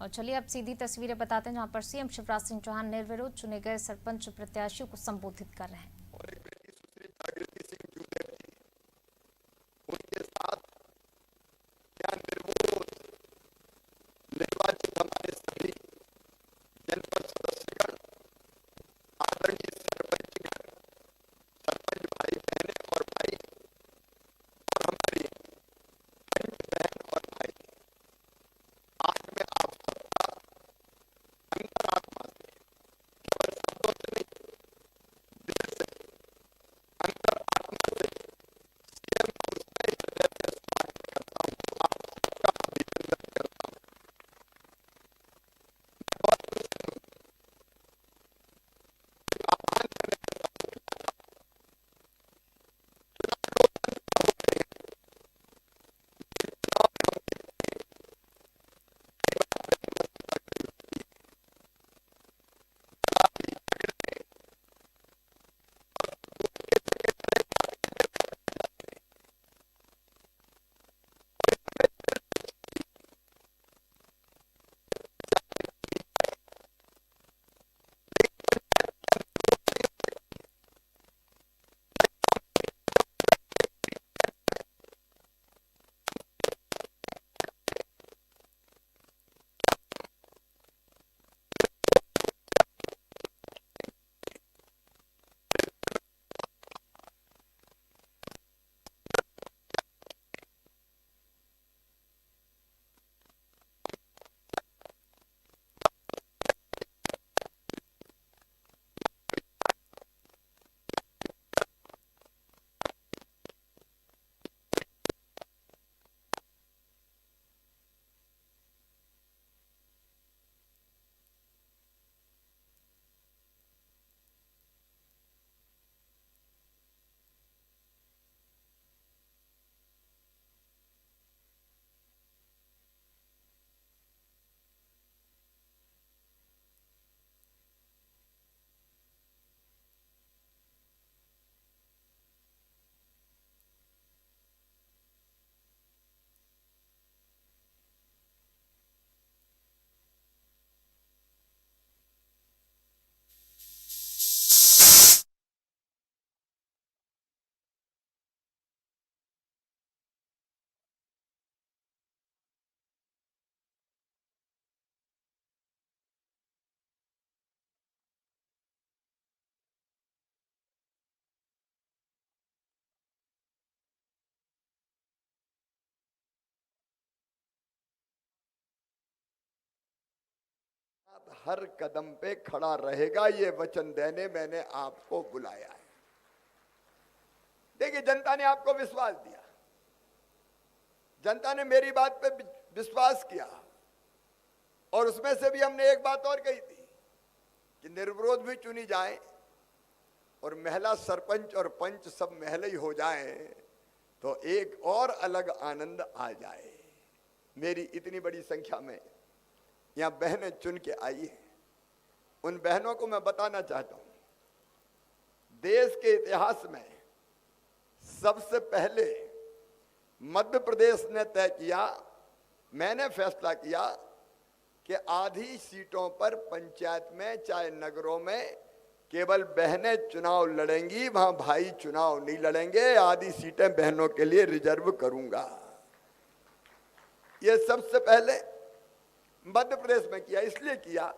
और चलिए अब सीधी तस्वीरें बताते हैं, जहां पर सीएम शिवराज सिंह चौहान निर्विरोध चुने गए सरपंच प्रत्याशियों को संबोधित कर रहे हैं। और एक बेटी सुश्री जागृति सिंह जूदेव जी, उनके साथ क्या निर्विरोध निर्वाचित हमारे सभी जनपद सदस्यगण, आदरणीय सरपंचगण, सरपंच भाई बहने और भाई, और हमारी पंच बहन और भाई, आज मैं आप सबका अंतरात्मा से, केवल शब्दों से नहीं, दिल से, अंतरात्मा से सीएम को उसमें हृदय से स्वागत करता हूँ, आप सबका अभिनंदन करता हूँ। बहुत खुश हूँ कि आह्वान करने के साथ चुनाव लोकतंत्र हो गए हैं। चुनाव में हम देखते हैं केवल अपने मत की काफी झगड़ते हैं और वोट के जगह बड़े कारखाने करते जाते हैं। और इसमें दिलचस्पी जाहिर की है, लेकिन पंचायत संतोष नहीं सकती। हर कदम पे खड़ा रहेगा, ये वचन देने मैंने आपको बुलाया है। देखिए, जनता ने आपको विश्वास दिया, जनता ने मेरी बात पे विश्वास किया, और उसमें से भी हमने एक बात और कही थी कि निर्विरोध भी चुनी जाए और महिला सरपंच और पंच सब महिला ही हो जाए तो एक और अलग आनंद आ जाए। मेरी इतनी बड़ी संख्या में यहाँ बहनें चुन के आई हैं, उन बहनों को मैं बताना चाहता हूं, देश के इतिहास में सबसे पहले मध्य प्रदेश ने तय किया, मैंने फैसला किया कि आधी सीटों पर पंचायत में, चाहे नगरों में, केवल बहनें चुनाव लड़ेंगी, वहां भाई चुनाव नहीं लड़ेंगे। आधी सीटें बहनों के लिए रिजर्व करूंगा। यह सबसे पहले मध्य प्रदेश में किया, इसलिए किया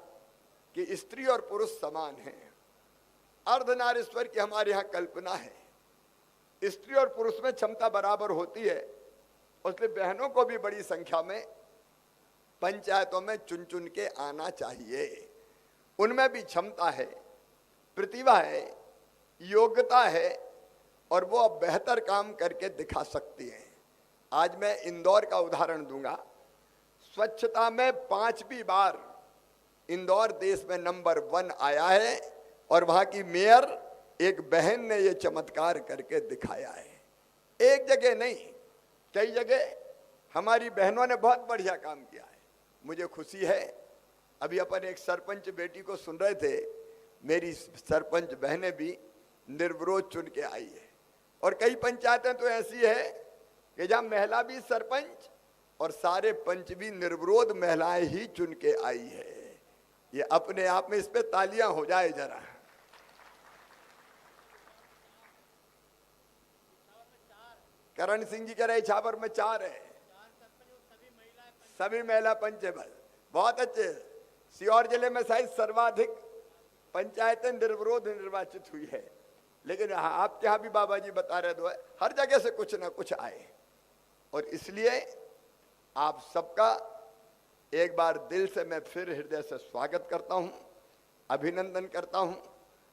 कि स्त्री और पुरुष समान हैं। अर्धनारीश्वर की हमारे यहाँ कल्पना है, स्त्री और पुरुष में क्षमता बराबर होती है, इसलिए बहनों को भी बड़ी संख्या में पंचायतों में चुन चुन के आना चाहिए। उनमें भी क्षमता है, प्रतिभा है, योग्यता है, और वो अब बेहतर काम करके दिखा सकती हैं। आज मैं इंदौर का उदाहरण दूंगा। स्वच्छता में 5वीं बार इंदौर देश में नंबर 1 आया है, और वहां की मेयर एक बहन ने ये चमत्कार करके दिखाया है। एक जगह नहीं, कई जगह हमारी बहनों ने बहुत बढ़िया काम किया है। मुझे खुशी है, अभी अपन एक सरपंच बेटी को सुन रहे थे, मेरी सरपंच बहनें भी निर्विरोध चुन के आई है। और कई पंचायतें तो ऐसी है कि जहां महिला भी सरपंच और सारे पंच भी निर्विरोध महिलाएं ही चुन के आई है। ये अपने आप में इस पे तालियां हो जाए जरा। करण सिंह जी कह रहे इछावर में 4 है, सभी महिला पंच है। बस बहुत अच्छे। सीहोर जिले में शायद सर्वाधिक पंचायतें निर्विरोध निर्वाचित हुई है, लेकिन आपके यहाँ भी बाबा जी बता रहे दो, हर जगह से कुछ ना कुछ आए। और इसलिए आप सबका एक बार दिल से मैं फिर हृदय से स्वागत करता हूं, अभिनंदन करता हूं।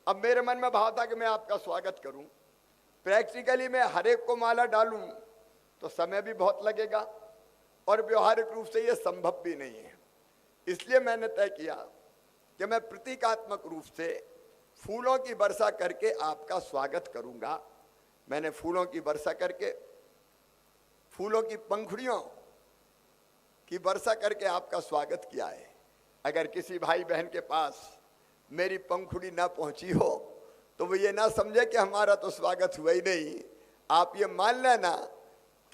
अब मेरे मन में भाव था कि मैं आपका स्वागत करूं, प्रैक्टिकली मैं हर एक को माला डालूं तो समय भी बहुत लगेगा और व्यवहारिक रूप से यह संभव भी नहीं है। इसलिए मैंने तय किया कि मैं प्रतीकात्मक रूप से फूलों की वर्षा करके आपका स्वागत करूंगा। मैंने फूलों की वर्षा करके, फूलों की पंखुड़ियों की वर्षा करके आपका स्वागत किया है। अगर किसी भाई बहन के पास मेरी पंखुड़ी ना पहुंची हो तो वो ये ना समझे कि हमारा तो स्वागत हुआ ही नहीं। आप ये मान लेना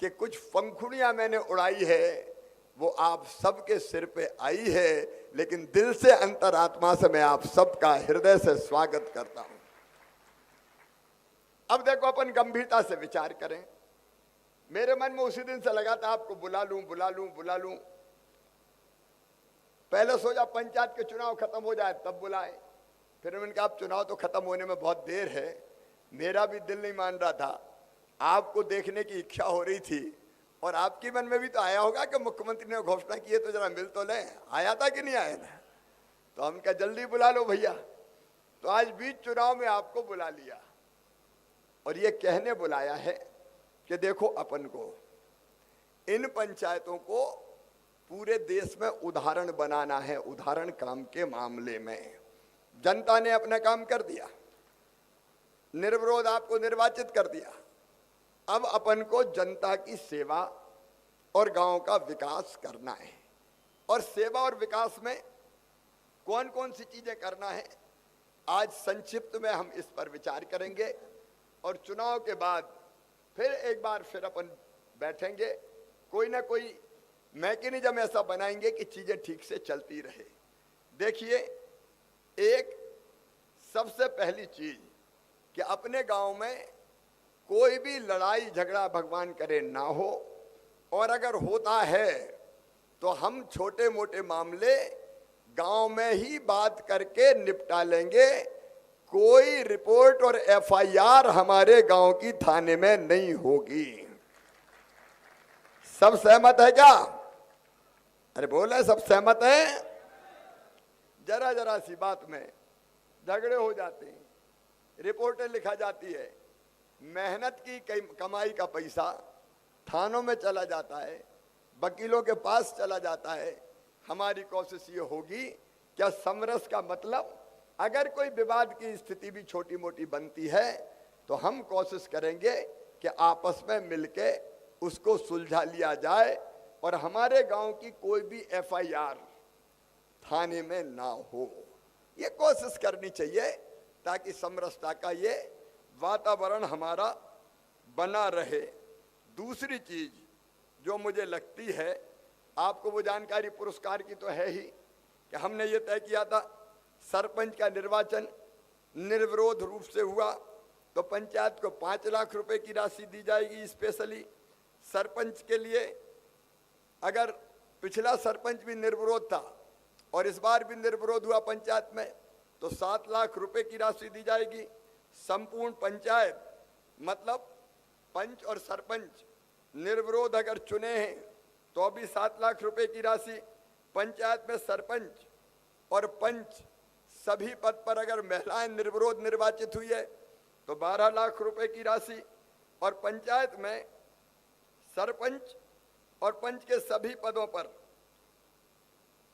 कि कुछ पंखुड़ियां मैंने उड़ाई है, वो आप सबके सिर पे आई है, लेकिन दिल से अंतरात्मा से मैं आप सबका हृदय से स्वागत करता हूं। अब देखो, अपन गंभीरता से विचार करें। मेरे मन में उसी दिन से लगा था आपको बुला लूं बुला लूं बुला लूं। पहले सोचा पंचायत के चुनाव खत्म हो जाए तब बुलाए, फिर मैंने कहा अब चुनाव तो खत्म होने में बहुत देर है। मेरा भी दिल नहीं मान रहा था, आपको देखने की इच्छा हो रही थी, और आपके मन में भी तो आया होगा कि मुख्यमंत्री ने घोषणा की है तो जरा मिल तो ले। आया था कि नहीं आया था? तो हम क्या जल्दी बुला लो भैया। तो आज बीच चुनाव में आपको बुला लिया और ये कहने बुलाया है कि देखो, अपन को इन पंचायतों को पूरे देश में उदाहरण बनाना है। उदाहरण काम के मामले में जनता ने अपना काम कर दिया, निर्विरोध आपको निर्वाचित कर दिया। अब अपन को जनता की सेवा और गांव का विकास करना है। और सेवा और विकास में कौन कौन सी चीजें करना है, आज संक्षिप्त में हम इस पर विचार करेंगे। और चुनाव के बाद फिर एक बार फिर अपन बैठेंगे, कोई ना कोई मैकेनिज्म ऐसा बनाएंगे कि चीजें ठीक से चलती रहे। देखिए, एक सबसे पहली चीज कि अपने गांव में कोई भी लड़ाई झगड़ा भगवान करे ना हो, और अगर होता है तो हम छोटे मोटे मामले गांव में ही बात करके निपटा लेंगे। कोई रिपोर्ट और एफआईआर हमारे गांव की थाने में नहीं होगी। सब सहमत है क्या? अरे बोले, सब सहमत है? जरा जरा सी बात में झगड़े हो जाते हैं, रिपोर्टें लिखा जाती है, मेहनत की कमाई का पैसा थानों में चला जाता है, वकीलों के पास चला जाता है। हमारी कोशिश ये होगी, क्या समरस का मतलब अगर कोई विवाद की स्थिति भी छोटी मोटी बनती है तो हम कोशिश करेंगे कि आपस में मिलके उसको सुलझा लिया जाए और हमारे गांव की कोई भी एफआईआर थाने में ना हो। ये कोशिश करनी चाहिए ताकि समरसता का ये वातावरण हमारा बना रहे। दूसरी चीज जो मुझे लगती है, आपको वो जानकारी पुरस्कार की तो है ही कि हमने ये तय किया था सरपंच का निर्वाचन निर्विरोध रूप से हुआ तो पंचायत को 5 लाख रुपए की राशि दी जाएगी स्पेशली सरपंच के लिए। अगर पिछला सरपंच भी निर्विरोध था और इस बार भी निर्विरोध हुआ पंचायत में तो 7 लाख रुपए की राशि दी जाएगी। संपूर्ण पंचायत मतलब पंच और सरपंच निर्विरोध अगर चुने हैं तो भी 7 लाख रुपए की राशि। पंचायत में सरपंच और पंच सभी पद पर अगर महिलाएं निर्विरोध निर्वाचित हुई है तो 12 लाख रुपए की राशि। और पंचायत में सरपंच और पंच के सभी पदों पर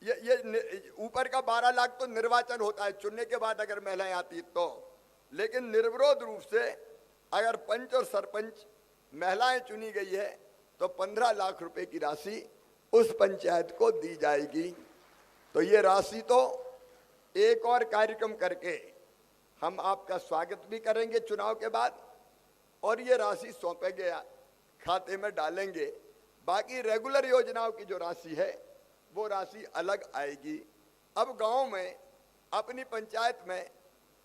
ये ऊपर का 12 लाख तो निर्वाचन होता है, चुनने के बाद अगर महिलाएं आती तो, लेकिन निर्विरोध रूप से अगर पंच और सरपंच महिलाएं चुनी गई है तो 15 लाख रुपए की राशि उस पंचायत को दी जाएगी। तो ये राशि तो एक और कार्यक्रम करके हम आपका स्वागत भी करेंगे चुनाव के बाद, और ये राशि सौंपे गया खाते में डालेंगे। बाकी रेगुलर योजनाओं की जो राशि है वो राशि अलग आएगी। अब गांव में अपनी पंचायत में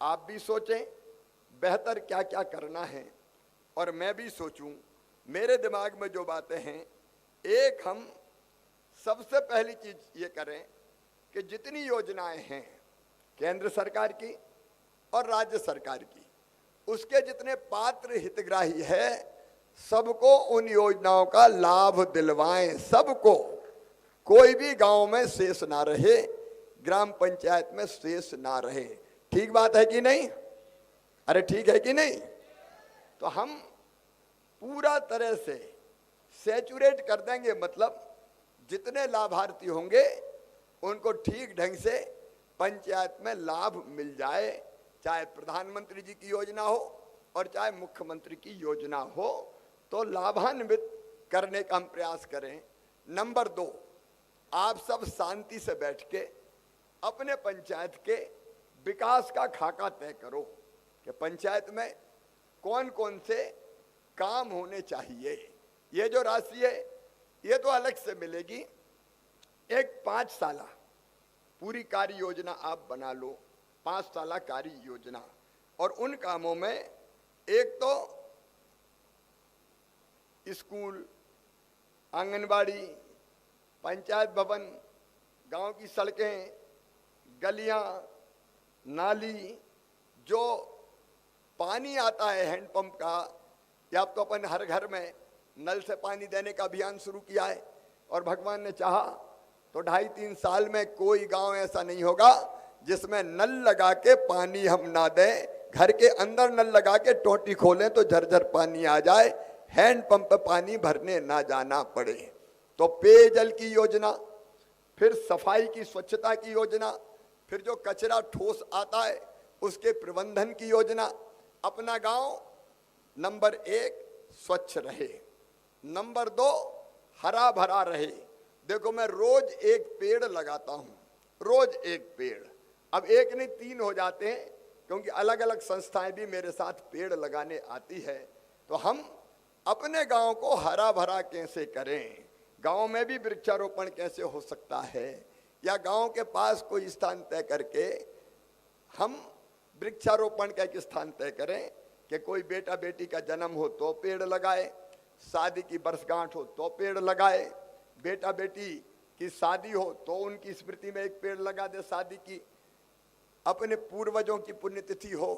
आप भी सोचें बेहतर क्या क्या करना है और मैं भी सोचूं। मेरे दिमाग में जो बातें हैं, एक हम सबसे पहली चीज ये करें कि जितनी योजनाएं हैं केंद्र सरकार की और राज्य सरकार की, उसके जितने पात्र हितग्राही है सबको उन योजनाओं का लाभ दिलवाएं। सबको, कोई भी गांव में शेष ना रहे, ग्राम पंचायत में शेष ना रहे। ठीक बात है कि नहीं? अरे ठीक है कि नहीं? तो हम पूरा तरह से सैचुरेट कर देंगे, मतलब जितने लाभार्थी होंगे उनको ठीक ढंग से पंचायत में लाभ मिल जाए, चाहे प्रधानमंत्री जी की योजना हो और चाहे मुख्यमंत्री की योजना हो, तो लाभान्वित करने का हम प्रयास करें। नंबर 2, आप सब शांति से बैठ के अपने पंचायत के विकास का खाका तय करो कि पंचायत में कौन कौन से काम होने चाहिए। ये जो राशि है ये तो अलग से मिलेगी। एक 5 साल पूरी कार्य योजना आप बना लो, 5 साल कार्य योजना, और उन कामों में एक तो स्कूल, आंगनबाड़ी, पंचायत भवन, गांव की सड़कें, गलियां, नाली, जो पानी आता है हैंडपंप का, या अब तो अपन हर घर में नल से पानी देने का अभियान शुरू किया है, और भगवान ने चाहा तो 2.5-3 साल में कोई गांव ऐसा नहीं होगा जिसमें नल लगा के पानी हम ना दें। घर के अंदर नल लगा के टोटी खोलें तो झरझर पानी आ जाए, हैंडपंप पे पानी भरने ना जाना पड़े। तो पेयजल की योजना, फिर सफाई की, स्वच्छता की योजना, फिर जो कचरा ठोस आता है उसके प्रबंधन की योजना। अपना गांव नंबर 1 स्वच्छ रहे, नंबर 2 हरा भरा रहे। देखो मैं रोज एक पेड़ लगाता हूं, रोज एक पेड़। अब एक नहीं 3 हो जाते हैं, क्योंकि अलग अलग संस्थाएं भी मेरे साथ पेड़ लगाने आती है। तो हम अपने गांव को हरा भरा कैसे करें, गांव में भी वृक्षारोपण कैसे हो सकता है, या गांव के पास कोई स्थान तय करके हम वृक्षारोपण का एक स्थान तय करें कि कोई बेटा बेटी का जन्म हो तो पेड़ लगाए, शादी की वर्षगांठ हो तो पेड़ लगाए, बेटा बेटी की शादी हो तो उनकी स्मृति में एक पेड़ लगा दे, शादी की, अपने पूर्वजों की पुण्यतिथि हो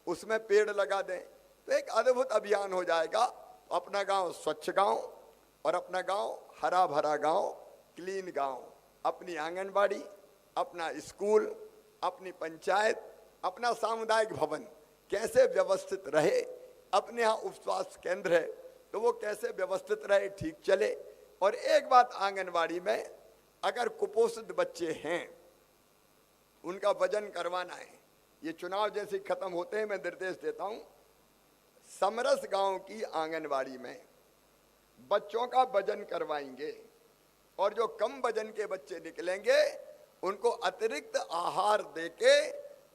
उसमें पेड़ लगा दें। तो एक अद्भुत अभियान हो जाएगा। अपना गांव स्वच्छ गांव और अपना गांव हरा भरा गांव, क्लीन गांव। अपनी आंगनबाड़ी, अपना स्कूल, अपनी पंचायत, अपना सामुदायिक भवन कैसे व्यवस्थित रहे, अपने यहाँ उप स्वास्थ्य केंद्र है तो वो कैसे व्यवस्थित रहे, ठीक चले। और एक बात, आंगनबाड़ी में अगर कुपोषित बच्चे हैं उनका वजन करवाना है। ये चुनाव जैसे खत्म होते हैं मैं निर्देश देता हूं, समरस गांव की आंगनबाड़ी में बच्चों का वजन करवाएंगे, और जो कम वजन के बच्चे निकलेंगे उनको अतिरिक्त आहार देके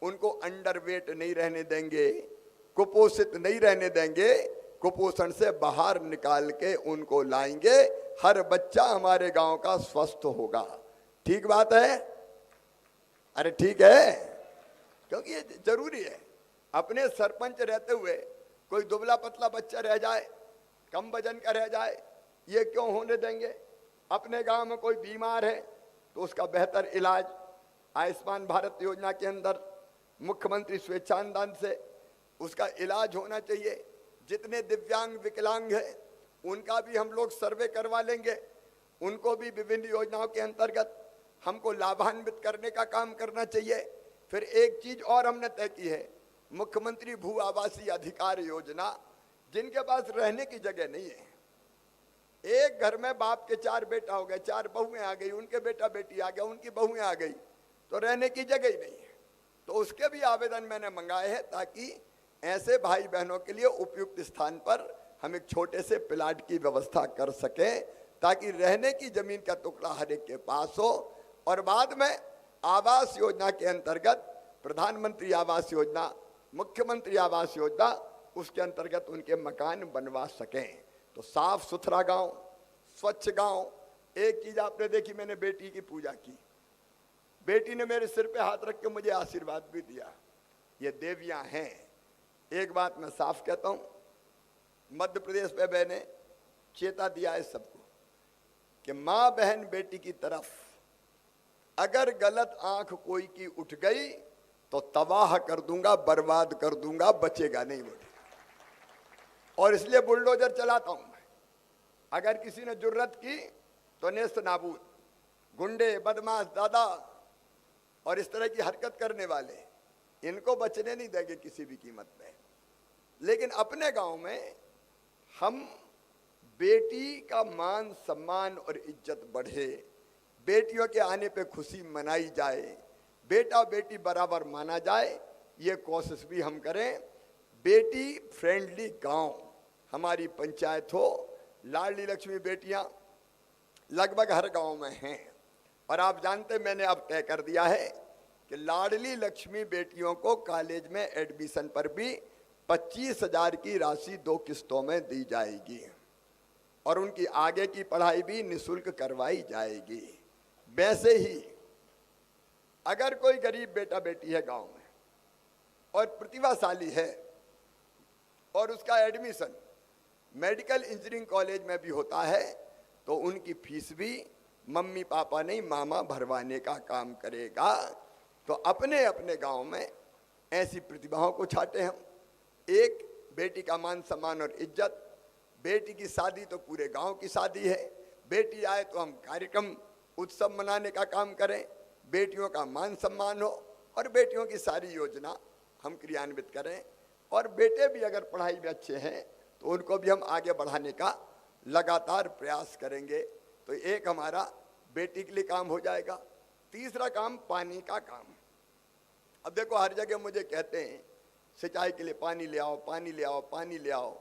उनको अंडरवेट नहीं रहने देंगे, कुपोषित नहीं रहने देंगे, कुपोषण से बाहर निकाल के उनको लाएंगे। हर बच्चा हमारे गांव का स्वस्थ होगा। ठीक बात है? अरे ठीक है, क्योंकि ये जरूरी है। अपने सरपंच रहते हुए कोई दुबला पतला बच्चा रह जाए, कम वजन का रह जाए, ये क्यों होने देंगे? अपने गांव में कोई बीमार है तो उसका बेहतर इलाज आयुष्मान भारत योजना के अंदर मुख्यमंत्री स्वेच्छानुदान से उसका इलाज होना चाहिए। जितने दिव्यांग विकलांग हैं उनका भी हम लोग सर्वे करवा लेंगे, उनको भी विभिन्न योजनाओं के अंतर्गत हमको लाभान्वित करने का काम करना चाहिए। फिर एक चीज और हमने तय की है, मुख्यमंत्री भू आवासीय अधिकार योजना। जिनके पास रहने की जगह नहीं है, एक घर में बाप के 4 बेटा हो गए, 4 बहुएं आ गई, उनके बेटा बेटी आ गया, उनकी बहुएं आ गई, तो रहने की जगह ही नहीं है। तो उसके भी आवेदन मैंने मंगाए हैं ताकि ऐसे भाई बहनों के लिए उपयुक्त स्थान पर हम एक छोटे से प्लाट की व्यवस्था कर सकें, ताकि रहने की जमीन का टुकड़ा हर एक के पास हो। और बाद में आवास योजना के अंतर्गत प्रधानमंत्री आवास योजना, मुख्यमंत्री आवास योजना, उसके अंतर्गत उनके मकान बनवा सकें। तो साफ सुथरा गांव, स्वच्छ गांव। एक चीज आपने देखी, मैंने बेटी की पूजा की, बेटी ने मेरे सिर पे हाथ रख के मुझे आशीर्वाद भी दिया। ये देवियां हैं। एक बात मैं साफ कहता हूं, मध्य प्रदेश में मैंने चेता दिया है सबको कि मां बहन बेटी की तरफ अगर गलत आंख कोई की उठ गई तो तबाह कर दूंगा, बर्बाद कर दूंगा, बचेगा नहीं वो। और इसलिए बुलडोजर चलाता हूं मैं। अगर किसी ने जुर्रत की तो नेस्त नाबूद, गुंडे, बदमाश, दादा और इस तरह की हरकत करने वाले, इनको बचने नहीं देंगे किसी भी कीमत पे। लेकिन अपने गांव में हम बेटी का मान सम्मान और इज्जत बढ़े, बेटियों के आने पे खुशी मनाई जाए, बेटा बेटी बराबर माना जाए, ये कोशिश भी हम करें। बेटी फ्रेंडली गांव हमारी पंचायत हो। लाडली लक्ष्मी बेटियां लगभग हर गांव में हैं। और आप जानते, मैंने अब तय कर दिया है कि लाडली लक्ष्मी बेटियों को कॉलेज में एडमिशन पर भी 25,000 की राशि 2 किस्तों में दी जाएगी और उनकी आगे की पढ़ाई भी निःशुल्क करवाई जाएगी। वैसे ही अगर कोई गरीब बेटा बेटी है गांव में और प्रतिभाशाली है और उसका एडमिशन मेडिकल इंजीनियरिंग कॉलेज में भी होता है, तो उनकी फीस भी मम्मी पापा नहीं, मामा भरवाने का काम करेगा। तो अपने अपने गांव में ऐसी प्रतिभाओं को छांटे हम। एक, बेटी का मान सम्मान और इज्जत। बेटी की शादी तो पूरे गांव की शादी है, बेटी आए तो हम कार्यक्रम उत्सव मनाने का काम करें, बेटियों का मान सम्मान हो और बेटियों की सारी योजना हम क्रियान्वित करें। और बेटे भी अगर पढ़ाई में अच्छे हैं तो उनको भी हम आगे बढ़ाने का लगातार प्रयास करेंगे। तो एक हमारा बेटी के लिए काम हो जाएगा। तीसरा काम, पानी का काम। अब देखो, हर जगह मुझे कहते हैं सिंचाई के लिए पानी ले आओ, पानी ले आओ, पानी ले आओ।